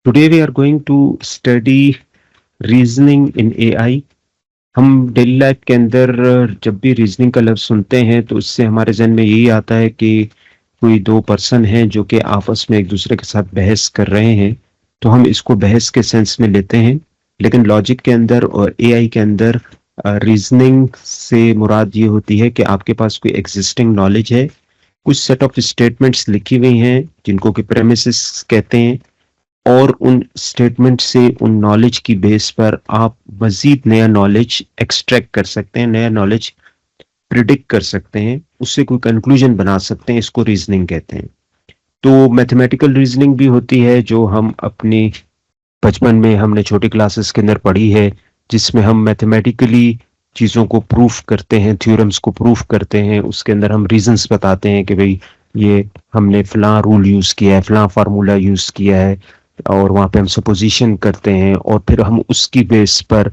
Today we are going to study reasoning in AI. हम daily life के अंदर जब भी रीजनिंग का लफ्ज सुनते हैं तो उससे हमारे जहन में यही आता है कि कोई दो पर्सन हैं जो कि आपस में एक दूसरे के साथ बहस कर रहे हैं, तो हम इसको बहस के सेंस में लेते हैं। लेकिन लॉजिक के अंदर और एआई के अंदर रीजनिंग से मुराद ये होती है कि आपके पास कोई एग्जिस्टिंग नॉलेज है, कुछ सेट ऑफ स्टेटमेंट्स लिखी हुई हैं जिनको कि प्रेमिसेस कहते हैं, और उन स्टेटमेंट से उन नॉलेज की बेस पर आप मजीद नया नॉलेज एक्सट्रैक्ट कर सकते हैं, नया नॉलेज प्रिडिक्ट कर सकते हैं, उससे कोई कंक्लूजन बना सकते हैं। इसको रीजनिंग कहते हैं। तो मैथमेटिकल रीजनिंग भी होती है जो हम अपने बचपन में हमने छोटी क्लासेस के अंदर पढ़ी है, जिसमें हम मैथमेटिकली चीज़ों को प्रूफ करते हैं, थ्योरम्स को प्रूफ करते हैं। उसके अंदर हम रीजंस बताते हैं कि भाई ये हमने फलां रूल यूज़ किया है, फलां फार्मूला यूज़ किया है, और वहाँ पे हम सपोजिशन करते हैं और फिर हम उसकी बेस पर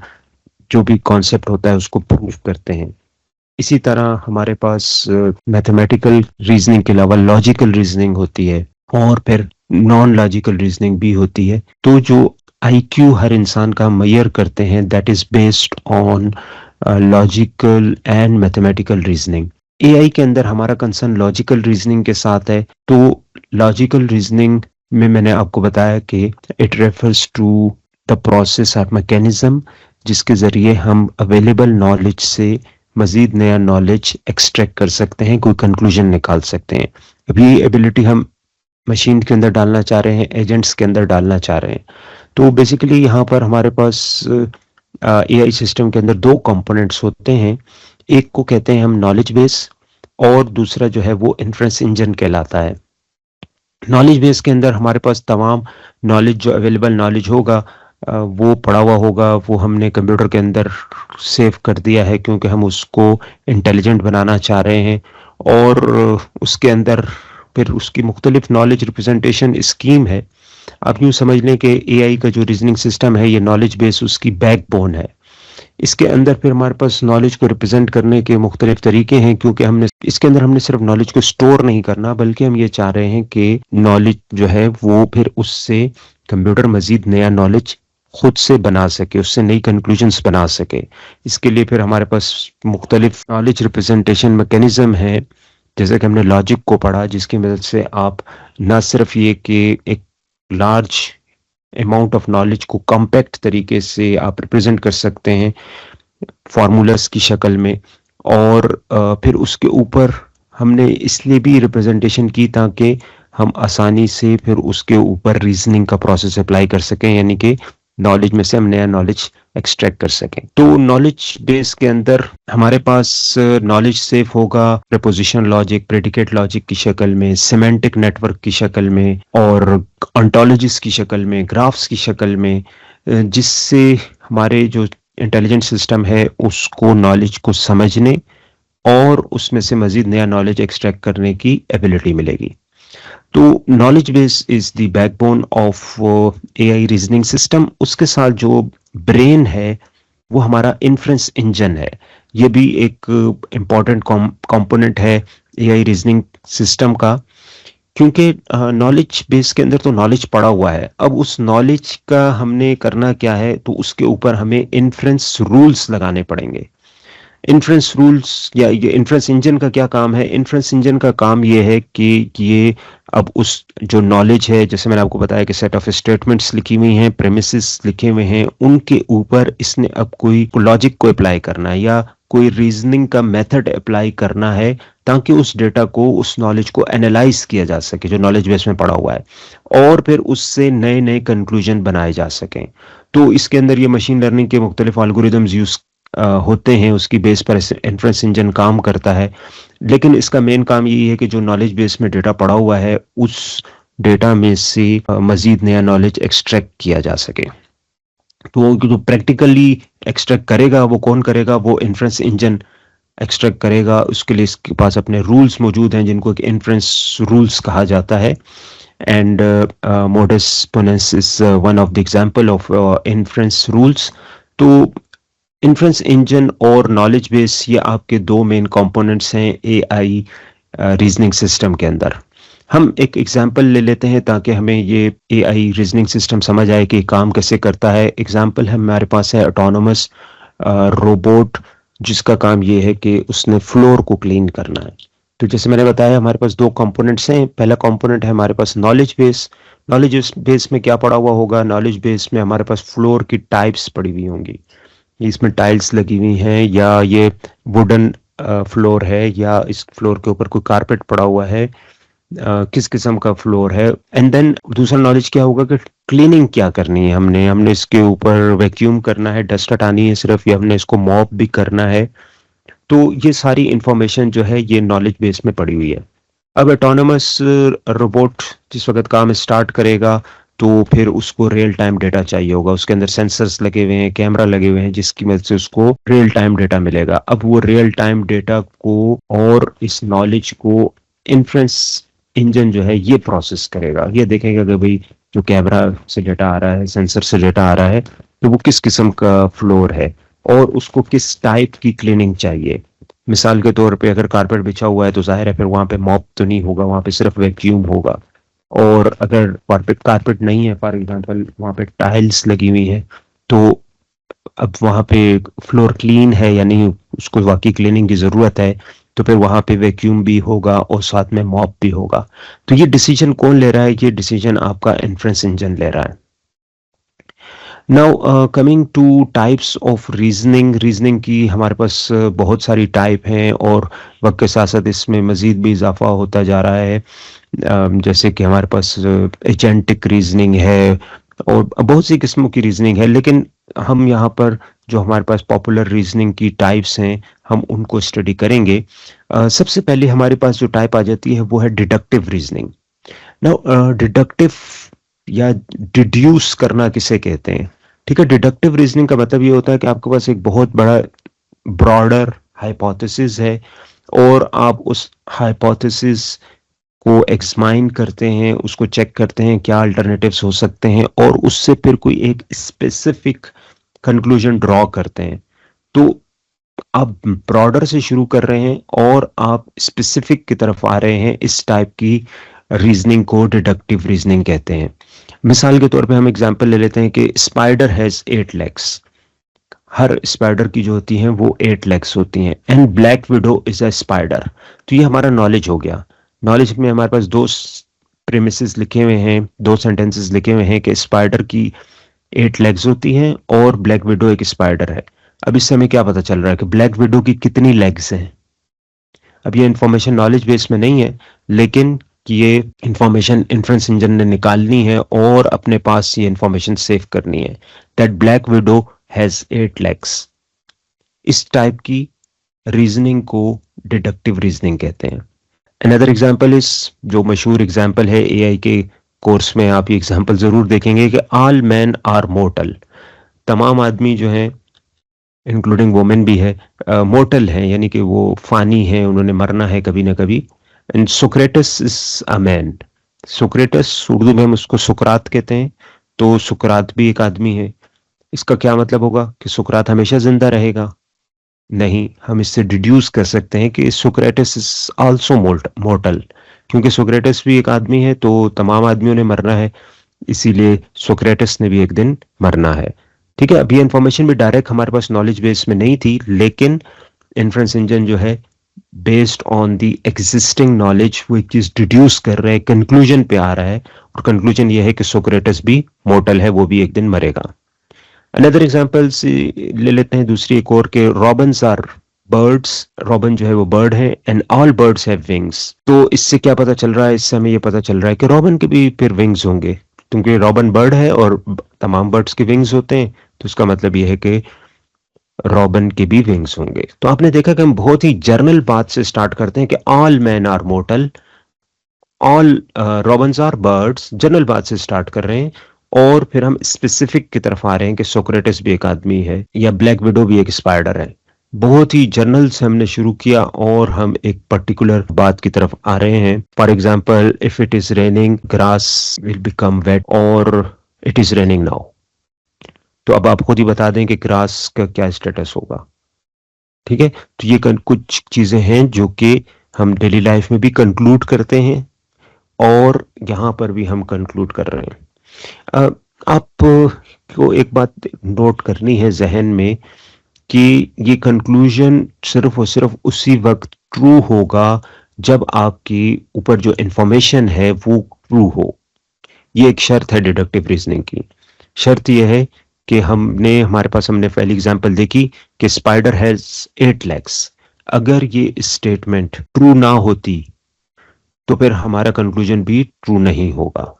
जो भी कॉन्सेप्ट होता है उसको प्रूव करते हैं। इसी तरह हमारे पास मैथमेटिकल रीजनिंग के अलावा लॉजिकल रीजनिंग होती है और फिर नॉन लॉजिकल रीजनिंग भी होती है। तो जो आईक्यू हर इंसान का मेजर करते हैं, that is based on logical and mathematical reasoning. AI के अंदर हमारा कंसर्न लॉजिकल रीजनिंग के साथ है। तो लॉजिकल रीजनिंग में मैंने आपको बताया कि it refers to the process और मैकेनिज्म जिसके ज़रिए हम अवेलेबल नॉलेज से मज़ीद नया नॉलेज एक्सट्रैक्ट कर सकते हैं, कोई कंक्लूजन निकाल सकते हैं। अभी एबिलिटी हम मशीन के अंदर डालना चाह रहे हैं, एजेंट्स के अंदर डालना चाह रहे हैं। तो बेसिकली यहाँ पर हमारे पास एआई सिस्टम के अंदर दो कंपोनेंट्स होते हैं। एक को कहते हैं हम नॉलेज बेस और दूसरा जो है वो इन्फ्रेंस इंजन कहलाता है। नॉलेज बेस के अंदर हमारे पास तमाम नॉलेज जो अवेलेबल नॉलेज होगा वो पड़ा हुआ होगा, वो हमने कंप्यूटर के अंदर सेव कर दिया है क्योंकि हम उसको इंटेलिजेंट बनाना चाह रहे हैं। और उसके अंदर फिर उसकी मुख्तलिफ नॉलेज रिप्रेजेंटेशन स्कीम है। आप यूँ समझ लें कि एआई का जो रीजनिंग सिस्टम है ये नॉलेज बेस उसकी बैकबोन है। इसके अंदर फिर हमारे पास नॉलेज को रिप्रेजेंट करने के मुख्तलिफ तरीके हैं, क्योंकि हमने इसके अंदर हमने सिर्फ नॉलेज को स्टोर नहीं करना बल्कि हम ये चाह रहे हैं कि नॉलेज जो है वो फिर उससे कंप्यूटर मजीद नया नॉलेज खुद से बना सके, उससे नई कंक्लूजन्स बना सके। इसके लिए फिर हमारे पास मुख्तलिफ नॉलेज रिप्रेजेंटेशन मैकेनिज्म है, जैसे कि हमने लॉजिक को पढ़ा, जिसकी मदद से आप न सिर्फ ये कि एक लार्ज अमाउंट ऑफ नॉलेज को कॉम्पैक्ट तरीके से आप रिप्रेजेंट कर सकते हैं फार्मूलास की शक्ल में, और फिर उसके ऊपर हमने इसलिए भी रिप्रेजेंटेशन की ताकि हम आसानी से फिर उसके ऊपर रीजनिंग का प्रोसेस अप्लाई कर सकें, यानी कि नॉलेज में से हम नया नॉलेज एक्सट्रैक्ट कर सकें। तो नॉलेज बेस के अंदर हमारे पास नॉलेज सेव होगा प्रपोजिशन लॉजिक, प्रेडिकेट लॉजिक की शक्ल में, सिमेंटिक नेटवर्क की शक्ल में और ऑन्टोलॉजीज की शक्ल में, ग्राफ्स की शक्ल में, जिससे हमारे जो इंटेलिजेंट सिस्टम है उसको नॉलेज को समझने और उसमें से मजीद नया नॉलेज एक्सट्रैक्ट करने की एबिलिटी मिलेगी। तो knowledge base is the backbone of AI reasoning system. उसके साथ जो ब्रेन है वो हमारा इन्फ्रेंस इंजन है। ये भी एक इम्पॉर्टेंट कंपोनेंट है एआई रीजनिंग सिस्टम का, क्योंकि नॉलेज बेस के अंदर तो नॉलेज पड़ा हुआ है। अब उस नॉलेज का हमने करना क्या है, तो उसके ऊपर हमें इन्फ्रेंस रूल्स लगाने पड़ेंगे। इन्फ्रेंस रूल्स या ये इन्फ्रेंस इंजन का क्या काम है? इन्फ्रेंस इंजन का काम ये है कि ये अब उस जो नॉलेज है, जैसे मैंने आपको बताया कि सेट ऑफ स्टेटमेंट्स लिखी हुई हैं, प्रेमिसेस लिखे हुए हैं, उनके ऊपर इसने अब कोई लॉजिक को अप्लाई करना है या कोई रीजनिंग का मेथड अप्लाई करना है, ताकि उस डेटा को, उस नॉलेज को एनालाइज किया जा सके जो नॉलेज बेस में पड़ा हुआ है, और फिर उससे नए नए कंक्लूजन बनाए जा सकें। तो इसके अंदर ये मशीन लर्निंग के मुख्तलिफ एल्गोरिदम्स यूज होते हैं, उसकी बेस पर इन्फ्रेंस इंजन काम करता है। लेकिन इसका मेन काम यही है कि जो नॉलेज बेस में डेटा पड़ा हुआ है उस डेटा में से मजीद नया नॉलेज एक्सट्रैक्ट किया जा सके। तो जो प्रैक्टिकली एक्सट्रैक्ट करेगा वो कौन करेगा? वो इन्फ्रेंस इंजन एक्सट्रैक्ट करेगा। उसके लिए इसके पास अपने रूल्स मौजूद हैं जिनको इन्फ्रेंस रूल्स कहा जाता है, and modus ponens is one of the example of inference rules. तो इन्फ्रेंस इंजन और नॉलेज बेस ये आपके दो मेन कंपोनेंट्स हैं एआई रीजनिंग सिस्टम के अंदर। हम एक एग्जांपल ले लेते हैं ताकि हमें ये एआई रीजनिंग सिस्टम समझ आए कि काम कैसे करता है। एग्जांपल है, हमारे पास है ऑटोनोमस रोबोट, जिसका काम ये है कि उसने फ्लोर को क्लीन करना है। तो जैसे मैंने बताया, हमारे पास दो कंपोनेंट्स हैं। पहला कंपोनेंट है हमारे पास नॉलेज बेस। नॉलेज बेस में क्या पड़ा हुआ होगा? नॉलेज बेस में हमारे पास फ्लोर की टाइप्स पड़ी हुई होंगी। इसमें टाइल्स लगी हुई हैं, या ये वुडन फ्लोर है, या इस फ्लोर के ऊपर कोई कारपेट पड़ा हुआ है, किस किस्म का फ्लोर है। एंड देन दूसरा नॉलेज क्या होगा कि क्लीनिंग क्या करनी है, हमने हमने इसके ऊपर वैक्यूम करना है, डस्ट हटानी है सिर्फ, या हमने इसको मॉप भी करना है। तो ये सारी इंफॉर्मेशन जो है ये नॉलेज बेस में पड़ी हुई है। अब ऑटोनोमस रोबोट जिस वक्त काम स्टार्ट करेगा तो फिर उसको रियल टाइम डेटा चाहिए होगा। उसके अंदर सेंसर्स लगे हुए हैं, कैमरा लगे हुए हैं, जिसकी मदद से उसको रियल टाइम डेटा मिलेगा। अब वो रियल टाइम डेटा को और इस नॉलेज को इन्फ्रेंस इंजन जो है ये प्रोसेस करेगा। ये देखेगा कि भाई जो कैमरा से डेटा आ रहा है, सेंसर से डेटा आ रहा है, तो वो किस किस्म का फ्लोर है और उसको किस टाइप की क्लीनिंग चाहिए। मिसाल के तौर पे अगर कारपेट बिछा हुआ है तो जाहिर है फिर वहां पे मॉप तो नहीं होगा, वहां पे सिर्फ वैक्यूम होगा। और अगर कारपेट कारपेट नहीं है, फॉर एग्जांपल वहां पे टाइल्स लगी हुई है, तो अब वहां पे फ्लोर क्लीन है या नहीं, उसको वाकई क्लीनिंग की जरूरत है, तो फिर वहां पे वैक्यूम भी होगा और साथ में मॉप भी होगा। तो ये डिसीजन कौन ले रहा है? ये डिसीजन आपका इन्फ्रेंस इंजन ले रहा है। Now coming two types of reasoning की हमारे पास बहुत सारी टाइप हैं, और वक्त के साथ साथ इसमें मजीद भी इजाफा होता जा रहा है। जैसे कि हमारे पास एजेंटिक रीजनिंग है और बहुत सी किस्मों की रीजनिंग है, लेकिन हम यहाँ पर जो हमारे पास पॉपुलर रीजनिंग की टाइप्स हैं हम उनको स्टडी करेंगे। सबसे पहले हमारे पास जो टाइप आ जाती है वो है डिडक्टिव रीजनिंग। नाउ डिडक्टिव या डिड्यूस करना किसे कहते हैं? ठीक है, डिडक्टिव रीजनिंग का मतलब ये होता है कि आपके पास एक बहुत बड़ा ब्रॉडर हाइपोथेसिस है और आप उस हाइपोथेसिस को एग्जामाइन करते हैं, उसको चेक करते हैं क्या अल्टरनेटिव्स हो सकते हैं, और उससे फिर कोई एक स्पेसिफिक कंक्लूजन ड्रॉ करते हैं। तो आप ब्रॉडर से शुरू कर रहे हैं और आप स्पेसिफिक की तरफ आ रहे हैं। इस टाइप की रीजनिंग को डिडक्टिव रीजनिंग कहते हैं। मिसाल के तौर पे हम एग्जांपल ले लेते हैं कि spider has 8 legs. Her spider की जो होती हैं वो 8 लेग्स होती हैं। And black window is a spider. तो ये हमारा नॉलेज हो गया। नॉलेज में हमारे पास दो प्रेमिसेस लिखे हुए हैं, दो सेंटेंसेस लिखे हुए हैं कि स्पाइडर की 8 लेग्स होती हैं और ब्लैक विडो एक स्पाइडर है। अब इससे हमें क्या पता चल रहा है कि ब्लैक विडो की कितनी लेग्स हैं? अब ये इंफॉर्मेशन नॉलेज बेस में नहीं है, लेकिन कि ये इंफॉर्मेशन इन्फ्रेंस इंजन ने निकालनी है और अपने पास ये इंफॉर्मेशन सेव करनी है। That black window has 8 legs. इस टाइप की रीजनिंग को डिडक्टिव रीजनिंग कहते हैं। अनदर एग्जांपल इस जो मशहूर एग्जांपल है एआई के कोर्स में, आप ये एग्जांपल जरूर देखेंगे कि ऑल मैन आर मोर्टल। तमाम आदमी जो हैं, इंक्लूडिंग वुमेन भी है, मोर्टल है, यानी कि वो फानी है, उन्होंने मरना है कभी ना कभी। And Socrates is a man. Socrates, Urdu में हम उसको सुकरात कहते हैं, तो सुकरात भी एक आदमी है। इसका क्या मतलब होगा कि सुकरात हमेशा जिंदा रहेगा? नहीं, हम इससे डिड्यूस कर सकते हैं कि सुक्रेटस इज आल्सो मोर्टल। क्योंकि सुक्रेटस भी एक आदमी है तो तमाम आदमियों ने मरना है, इसीलिए सोक्रेटिस ने भी एक दिन मरना है। ठीक है, अब ये इंफॉर्मेशन भी डायरेक्ट हमारे पास नॉलेज बेस में नहीं थी, लेकिन इन्फ्रेंस इंजन जो है based on the existing knowledge वो एक चीज डिड्यूस कर रहा है, कंक्लूजन पे आ रहा है, और कंक्लूजन ये है कि सोक्रेटिस भी मोर्टल है, वो भी एक दिन मरेगा। अनदर एग्जांपल ले लेते हैं दूसरी एक और के रॉबिन्स आर बर्ड्स। रॉबिन जो है वो बर्ड है, and all birds have wings. तो इससे क्या पता चल रहा है? इससे हमें ये पता चल रहा है कि रॉबिन के भी फिर विंग्स होंगे, क्योंकि रॉबिन बर्ड है और तमाम बर्ड्स के विंग्स होते हैं, तो इसका मतलब ये है कि रॉबिन के भी विंग्स होंगे। तो आपने देखा कि हम बहुत ही जर्नल बात से स्टार्ट करते हैं कि all man are mortal, all robins are birds, general बात से स्टार्ट कर रहे हैं, और फिर हम स्पेसिफिक की तरफ आ रहे हैं कि सोक्रेटिस भी एक आदमी है या ब्लैक विडो भी एक स्पाइडर है। बहुत ही जर्नल से हमने शुरू किया और हम एक पर्टिकुलर बात की तरफ आ रहे हैं। For example, if it is raining grass will become wait, और इट इज रेनिंग नाउ। तो अब आप खुद ही बता दें कि ग्रास का क्या स्टेटस होगा। ठीक है, तो ये कुछ चीजें हैं जो कि हम डेली लाइफ में भी कंक्लूड करते हैं, और यहाँ पर भी हम कंक्लूड कर रहे हैं। आप को एक बात नोट करनी है जहन में कि ये कंक्लूजन सिर्फ और सिर्फ उसी वक्त ट्रू होगा जब आपकी ऊपर जो इंफॉर्मेशन है वो ट्रू हो। ये एक शर्त है डिडक्टिव रीजनिंग की। शर्त यह है कि हमने पहली एग्जांपल देखी कि स्पाइडर हैज 8 legs। अगर ये स्टेटमेंट ट्रू ना होती तो फिर हमारा कंक्लूजन भी ट्रू नहीं होगा।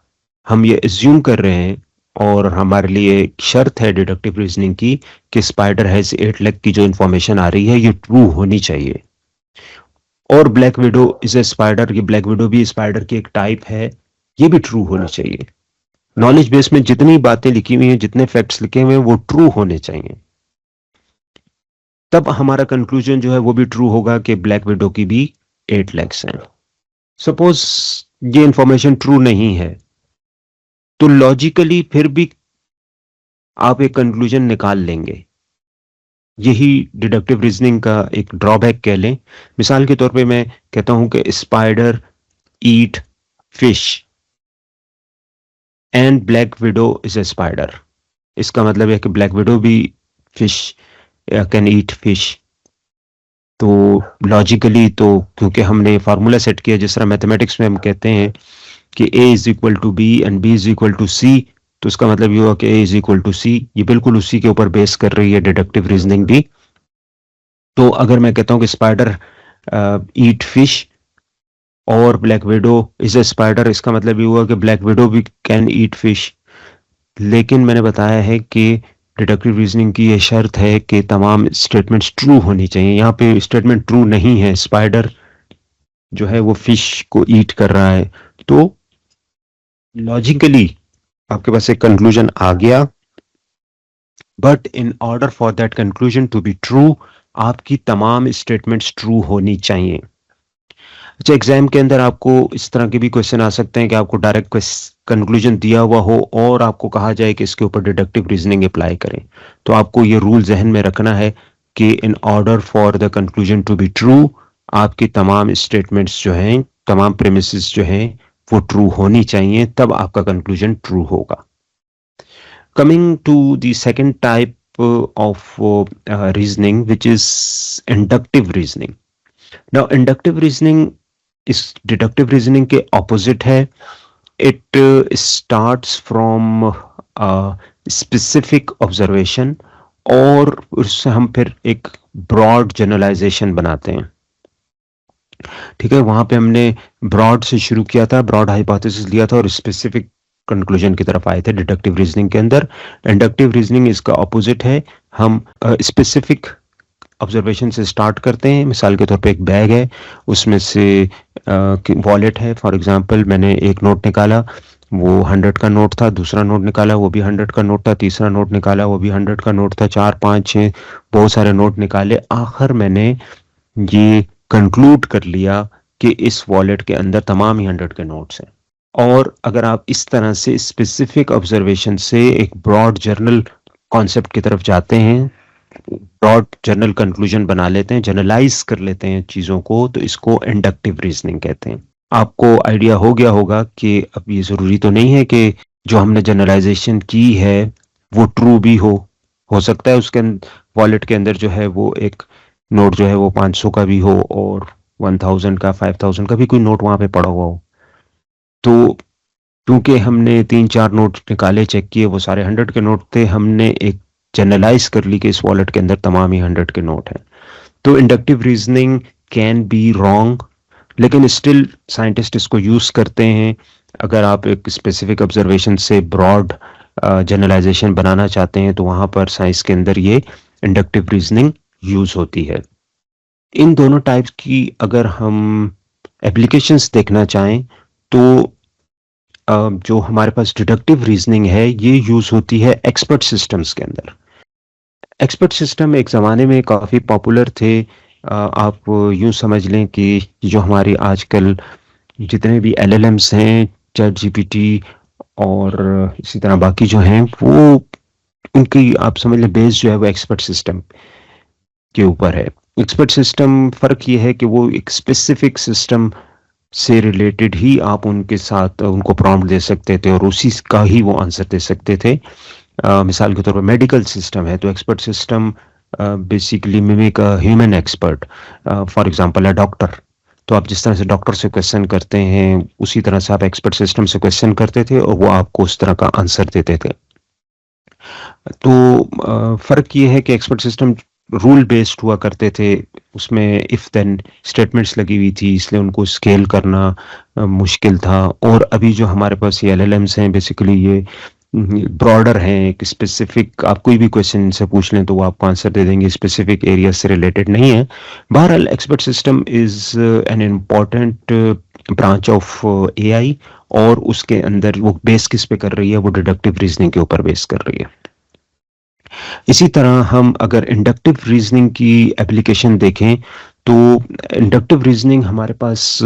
हम ये एज्यूम कर रहे हैं और हमारे लिए एक शर्त है डिडक्टिव रीजनिंग की कि स्पाइडर हैज 8 लेग की जो इंफॉर्मेशन आ रही है ये ट्रू होनी चाहिए। और black window is a spider, ये ब्लैक विडो भी स्पाइडर की एक टाइप है, ये भी ट्रू होनी चाहिए। नॉलेज बेस में जितनी बातें लिखी हुई हैं, जितने फैक्ट्स लिखे हुए हैं वो ट्रू होने चाहिए। तब हमारा कंक्लूजन जो है वो भी ट्रू होगा कि ब्लैक विडो की भी 8 लेग्स हैं। सपोज ये इंफॉर्मेशन ट्रू नहीं है तो लॉजिकली फिर भी आप एक कंक्लूजन निकाल लेंगे। यही डिडक्टिव रीजनिंग का एक ड्रॉबैक कह लें। मिसाल के तौर पे मैं कहता हूं कि spider eat fish and black window is a spider. इसका मतलब है कि ब्लैक विडो भी फिश कैन ईट फिश। तो लॉजिकली तो क्योंकि हमने फार्मूला सेट किया जिस तरह मैथमेटिक्स में हम कहते हैं कि a is equal to B and b is equal to C, तो इसका मतलब ये हुआ कि a is equal to C. ये बिल्कुल उसी के ऊपर बेस कर रही है डिडक्टिव रीजनिंग भी। तो अगर मैं कहता हूं कि स्पाइडर ईट फिश और black window is a spider, इसका मतलब ये हुआ कि ब्लैक विडो भी कैन ईट फिश। लेकिन मैंने बताया है कि डिडक्टिव रीजनिंग की ये शर्त है कि तमाम स्टेटमेंट्स ट्रू होनी चाहिए। यहाँ पे स्टेटमेंट ट्रू नहीं है, स्पाइडर जो है वो फिश को ईट कर रहा है। तो लॉजिकली आपके पास एक कंक्लूजन आ गया, but in order for that conclusion to be true आपकी तमाम स्टेटमेंट्स ट्रू होनी चाहिए। अच्छा, एग्जाम के अंदर आपको इस तरह के भी क्वेश्चन आ सकते हैं कि आपको डायरेक्ट कंक्लूजन दिया हुआ हो और आपको कहा जाए कि इसके ऊपर डिडक्टिव रीजनिंग अप्लाई करें। तो आपको ये रूल जहन में रखना है कि in order for the conclusion to be true आपकी तमाम स्टेटमेंट्स जो हैं, तमाम प्रेमिसेस जो हैं वो ट्रू होनी चाहिए, तब आपका कंक्लूजन ट्रू होगा। Coming to the second type of reasoning which is inductive reasoning. Now inductive reasoning इस डिडक्टिव रीजनिंग के ऑपोजिट है। It starts from specific observation और उससे हम फिर एक ब्रॉड जनरलाइजेशन बनाते हैं। ठीक है, वहां पे हमने ब्रॉड से शुरू किया था, ब्रॉड हाइपोथेसिस लिया था और स्पेसिफिक कंक्लूजन की तरफ आए थे डिडक्टिव रीजनिंग के अंदर। इंडक्टिव रीजनिंग इसका ऑपोजिट है। हम स्पेसिफिक ऑब्जर्वेशन से स्टार्ट करते हैं। मिसाल के तौर पे एक बैग है, उसमें से वॉलेट है। फॉर एग्जांपल मैंने एक नोट निकाला, वो 100 का नोट था। दूसरा नोट निकाला, वो भी 100 का नोट था। तीसरा नोट निकाला, वो भी 100 का नोट था। 4 5 6 बहुत सारे नोट निकाले। आखिर मैंने ये कंक्लूड कर लिया कि इस वॉलेट के अंदर तमाम ही 100 के नोट्स हैं। और अगर आप इस तरह से स्पेसिफिक ऑब्जर्वेशन से एक ब्रॉड जर्नल कॉन्सेप्ट की तरफ जाते हैं, ब्रॉड जनरल कंक्लूजन बना लेते हैं, जनरलाइज कर लेते हैं चीजों को, तो इसको इंडक्टिव रीजनिंग कहते हैं। आपको आइडिया हो गया होगा कि अब ये जरूरी तो नहीं है कि जो हमने जनरलाइजेशन की है वो ट्रू भी हो सकता है उसके वॉलेट के अंदर जो है वो एक नोट जो है वो 500 का भी हो और 1000 का 5000 का भी कोई नोट वहां पे पड़ा हुआ हो। तो क्योंकि हमने 3-4 नोट निकाले, चेक किए, वो सारे 100 के नोट थे, हमने एक जनरलाइज कर ली कि इस वॉलेट के अंदर तमाम ही 100 के नोट हैं। तो inductive reasoning can be wrong, लेकिन स्टिल साइंटिस्ट इसको यूज करते हैं। अगर आप एक स्पेसिफिक ऑब्जर्वेशन से ब्रॉड जनरलाइजेशन बनाना चाहते हैं तो वहां पर साइंस के अंदर ये इंडक्टिव रीजनिंग यूज होती है। इन दोनों टाइप्स की अगर हम एप्लीकेशंस देखना चाहें तो जो हमारे पास डिडक्टिव रीजनिंग है ये यूज होती है एक्सपर्ट सिस्टम्स के अंदर। एक्सपर्ट सिस्टम एक ज़माने में काफ़ी पॉपुलर थे। आप यूं समझ लें कि जो हमारी आजकल जितने भी LLMs हैं, चैट GPT और इसी तरह बाकी जो हैं, वो उनकी आप समझ लें बेस जो है वो एक्सपर्ट सिस्टम के ऊपर है। एक्सपर्ट सिस्टम फ़र्क ये है कि वो एक स्पेसिफिक सिस्टम से रिलेटेड ही आप उनके साथ उनको प्रॉम्प्ट दे सकते थे और उसी का ही वो आंसर दे सकते थे। मिसाल के तौर पर मेडिकल सिस्टम है तो expert system basically mimic human expert. For example a doctor, तो आप जिस तरह से डॉक्टर से क्वेश्चन करते हैं उसी तरह से आप एक्सपर्ट सिस्टम से क्वेश्चन करते थे और वो आपको उस तरह का आंसर देते थे। तो फर्क ये है कि एक्सपर्ट सिस्टम रूल बेस्ड हुआ करते थे, उसमें इफ देन स्टेटमेंट्स लगी हुई थी, इसलिए उनको स्केल करना मुश्किल था। और अभी जो हमारे पास ये एलएलएम्स हैं बेसिकली ये ब्रॉडर हैं, एक स्पेसिफिक आप कोई भी क्वेश्चन से पूछ लें तो वो आपको आंसर दे देंगे, स्पेसिफिक एरिया से रिलेटेड नहीं है। बहरहाल expert system is an important branch of AI, और उसके अंदर वो बेस किस पे कर रही है, वो डिडक्टिव रीजनिंग के ऊपर बेस कर रही है। इसी तरह हम अगर इंडक्टिव रीजनिंग की एप्लीकेशन देखें तो इंडक्टिव रीजनिंग हमारे पास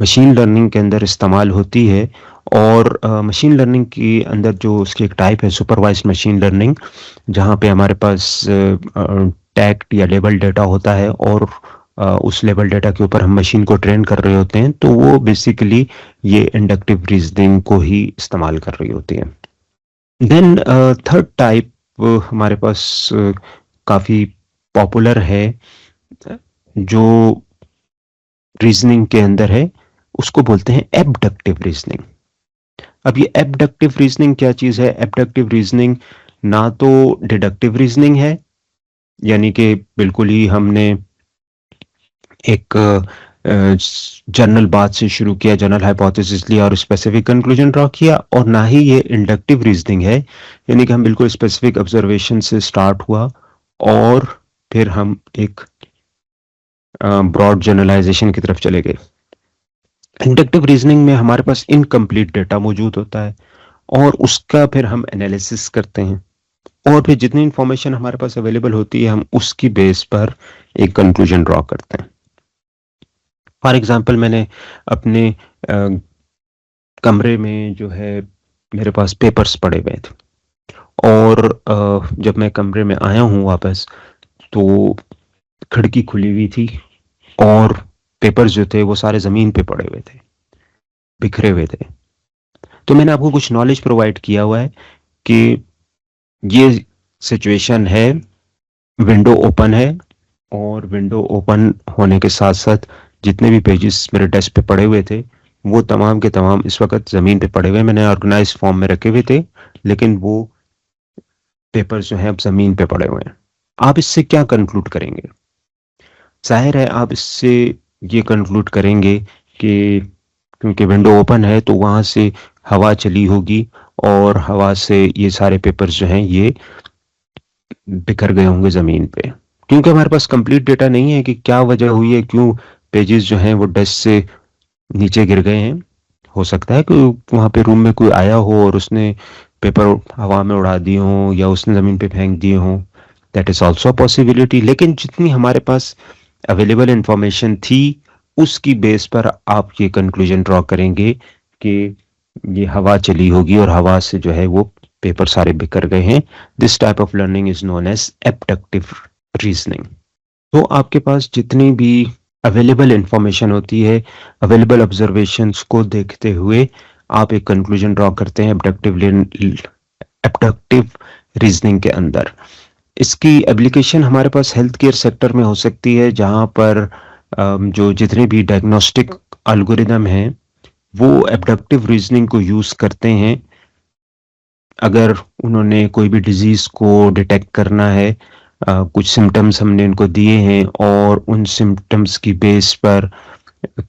मशीन लर्निंग के अंदर इस्तेमाल होती है। और मशीन लर्निंग के अंदर जो उसकी एक टाइप है सुपरवाइज्ड मशीन लर्निंग, जहाँ पे हमारे पास टैग्ड या लेबल डेटा होता है और उस लेबल डेटा के ऊपर हम मशीन को ट्रेन कर रहे होते हैं, तो वो बेसिकली ये इंडक्टिव रीजनिंग को ही इस्तेमाल कर रही होती है। देन थर्ड टाइप हमारे पास काफी पॉपुलर है जो रीजनिंग के अंदर है, उसको बोलते हैं एबडक्टिव रीजनिंग। अब ये एबडक्टिव रीजनिंग क्या चीज है? एबडक्टिव रीजनिंग ना तो डिडक्टिव रीजनिंग है, यानी कि बिल्कुल ही हमने एक जनरल बात से शुरू किया, जनरल हाइपोथेसिस लिया और स्पेसिफिक कंक्लूजन ड्रॉ किया, और ना ही ये इंडक्टिव रीजनिंग है, यानी कि हम बिल्कुल स्पेसिफिक ऑब्जर्वेशन से स्टार्ट हुआ और फिर हम एक ब्रॉड जनरलाइजेशन की तरफ चले गए। इंडक्टिव रीजनिंग में हमारे पास इनकम्प्लीट डेटा मौजूद होता है और उसका फिर हम एनालिसिस करते हैं, और फिर जितनी इंफॉर्मेशन हमारे पास अवेलेबल होती है हम उसकी बेस पर एक कंक्लूजन ड्रॉ करते हैं। फॉर एग्जाम्पल मैंने अपने कमरे में जो है मेरे पास पेपर्स पड़े हुए थे, और जब मैं कमरे में आया हूँ वापस तो खिड़की खुली हुई थी और पेपर्स जो थे वो सारे जमीन पे पड़े हुए थे, बिखरे हुए थे। तो मैंने आपको कुछ नॉलेज प्रोवाइड किया हुआ है कि ये सिचुएशन है, विंडो ओपन है, और विंडो ओपन होने के साथ साथ जितने भी पेजेस मेरे डेस्क पे पड़े हुए थे वो तमाम के तमाम इस वक्त जमीन पे पड़े हुए, मैंने ऑर्गेनाइज फॉर्म में रखे हुए थे, लेकिन वो पेपर्स जो हैं अब जमीन पे पड़े हुए हैं। आप इससे क्या कंक्लूड करेंगे? जाहिर है आप इससे ये कंक्लूड करेंगे कि क्योंकि विंडो ओपन है तो वहां से हवा चली होगी और हवा से ये सारे पेपर्स जो हैं ये बिखर गए होंगे जमीन पे, क्योंकि हमारे पास कंप्लीट डेटा नहीं है कि क्या वजह हुई है, क्यों पेजेस जो हैं वो डेस्क से नीचे गिर गए हैं। हो सकता है कि वहां पे रूम में कोई आया हो और उसने पेपर हवा में उड़ा दिए हों या उसने जमीन पे फेंक दिए हों, दैट इज ऑल्सो पॉसिबिलिटी। लेकिन जितनी हमारे पास अवेलेबल इंफॉर्मेशन थी उसकी बेस पर आप ये कंक्लूजन ड्रॉ करेंगे कि ये हवा चली होगी और हवा से जो है वो पेपर सारे बिखर गए हैं। This type of learning is known as abductive reasoning. तो आपके पास जितनी भी अवेलेबल इंफॉर्मेशन होती है, अवेलेबल ऑब्जर्वेशंस को देखते हुए आप एक कंक्लूजन ड्रॉ करते हैं एबडक्टिव रीजनिंग के अंदर। इसकी एप्लीकेशन हमारे पास हेल्थ केयर सेक्टर में हो सकती है, जहां पर जो जितने भी डायग्नोस्टिक एल्गोरिदम हैं वो एबडक्टिव रीजनिंग को यूज करते हैं। अगर उन्होंने कोई भी डिजीज को डिटेक्ट करना है, कुछ सिम्टम्स हमने इनको दिए हैं और उन सिम्टम्स की बेस पर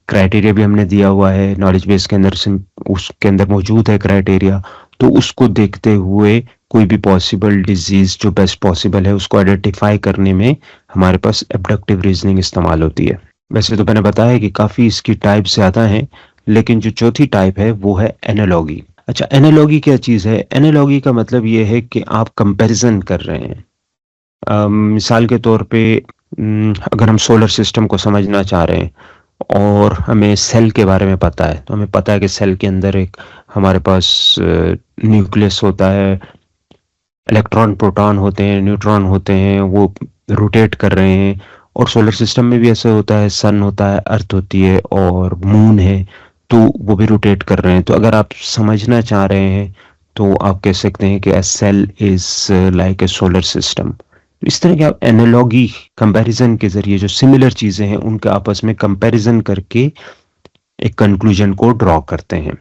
क्राइटेरिया भी हमने दिया हुआ है नॉलेज बेस के अंदर, उसके अंदर मौजूद है क्राइटेरिया, तो उसको देखते हुए कोई भी पॉसिबल डिजीज जो बेस्ट पॉसिबल है उसको आइडेंटिफाई करने में हमारे पास एबडक्टिव रीजनिंग इस्तेमाल होती है। वैसे तो मैंने बताया कि काफ़ी इसकी टाइप ज़्यादा हैं, लेकिन जो चौथी टाइप है वो है एनालॉगी। अच्छा, एनालॉगी क्या चीज़ है? एनालॉगी का मतलब ये है कि आप कंपैरिजन कर रहे हैं। मिसाल के तौर पे अगर हम सोलर सिस्टम को समझना चाह रहे हैं और हमें सेल के बारे में पता है, तो हमें पता है कि सेल के अंदर एक हमारे पास न्यूक्लियस होता है, इलेक्ट्रॉन प्रोटॉन होते हैं, न्यूट्रॉन होते हैं, वो रोटेट कर रहे हैं और सोलर सिस्टम में भी ऐसा होता है, सन होता है, अर्थ होती है और मून है, तो वो भी रोटेट कर रहे हैं। तो अगर आप समझना चाह रहे हैं तो आप कह सकते हैं कि a cell is like a solar system. इस तरह के आप एनालॉगी कंपैरिजन के जरिए जो सिमिलर चीजें हैं उनके आपस में कंपैरिजन करके एक कंक्लूजन को ड्रॉ करते हैं।